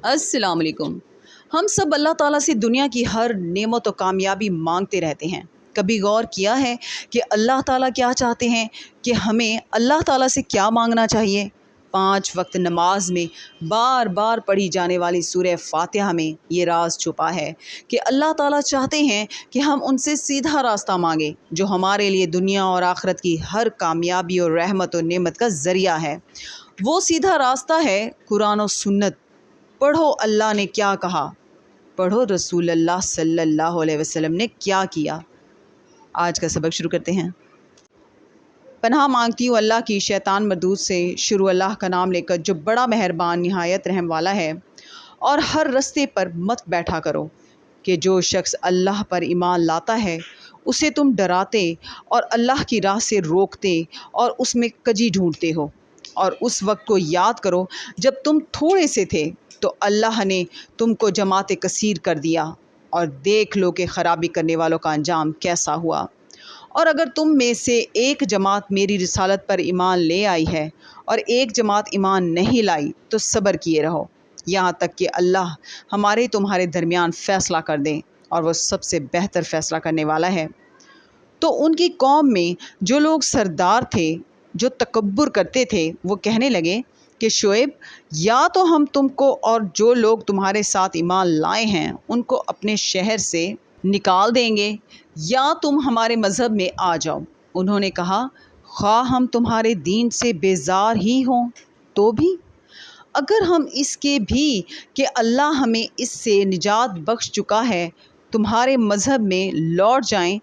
अस्सलाम वालेकुम। हम सब अल्लाह ताला से दुनिया की हर नेमत और कामयाबी मांगते रहते हैं। कभी गौर किया है कि अल्लाह ताला क्या चाहते हैं, कि हमें अल्लाह ताला से क्या मांगना चाहिए? 5 वक्त नमाज में बार बार पढ़ी जाने वाली सूरह फातिहा में ये राज छुपा है कि अल्लाह ताला चाहते हैं कि हम उनसे सीधा रास्ता मांगें, जो हमारे लिए दुनिया और आखिरत की हर कामयाबी और रहमत और नेमत का ज़रिया है। वो सीधा रास्ता है कुरान और सुन्नत। पढ़ो अल्लाह ने क्या कहा, पढ़ो रसूल अल्लाह सल्लल्लाहु अलैहि वसल्लम ने क्या किया। आज का सबक शुरू करते हैं। पनाह मांगती हूँ अल्लाह की शैतान मरदूद से। शुरू अल्लाह का नाम लेकर जो बड़ा मेहरबान निहायत रहम वाला है। और हर रास्ते पर मत बैठा करो कि जो शख्स अल्लाह पर ईमान लाता है उसे तुम डराते और अल्लाह की राह से रोकते और उसमें कजी ढूंढते हो। और उस वक्त को याद करो जब तुम थोड़े से थे तो अल्लाह ने तुमको जमात कसीर कर दिया, और देख लो कि ख़राबी करने वालों का अंजाम कैसा हुआ। और अगर तुम में से एक जमात मेरी रिसालत पर ईमान ले आई है और एक जमात ईमान नहीं लाई तो सब्र किए रहो, यहाँ तक कि अल्लाह हमारे तुम्हारे दरमियान फ़ैसला कर दें, और वो सबसे बेहतर फ़ैसला करने वाला है। तो उनकी कौम में जो लोग सरदार थे, जो तकब्बुर करते थे, वो कहने लगे कि शुएब, या तो हम तुमको और जो लोग तुम्हारे साथ ईमान लाए हैं उनको अपने शहर से निकाल देंगे, या तुम हमारे मज़हब में आ जाओ। उन्होंने कहा, ख्वाह हम तुम्हारे दीन से बेजार ही हों तो भी, अगर हम इसके भी कि अल्लाह हमें इससे निजात बख्श चुका है तुम्हारे मज़हब में लौट जाएं,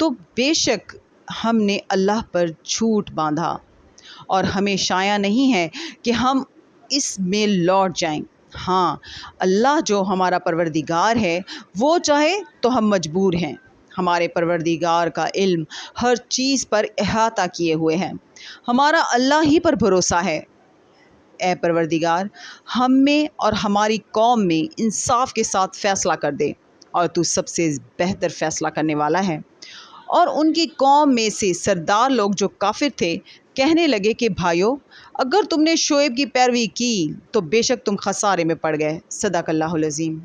तो बेशक हमने अल्लाह पर झूठ बांधा और हमें शाया नहीं है कि हम इसमें लौट जाएं। हाँ, अल्लाह जो हमारा परवरदिगार है वो चाहे तो हम मजबूर हैं। हमारे परवरदिगार का इल्म हर चीज़ पर अहाता किए हुए है। हमारा अल्लाह ही पर भरोसा है। ए परवरदिगार, हम में और हमारी कौम में इंसाफ के साथ फ़ैसला कर दे, और तू सबसे बेहतर फ़ैसला करने वाला है। और उनकी कौम में से सरदार लोग जो काफिर थे कहने लगे कि भाइयों, अगर तुमने शोएब की पैरवी की तो बेशक तुम खसारे में पड़ गए। सदक़ल्लाहुल अज़ीम।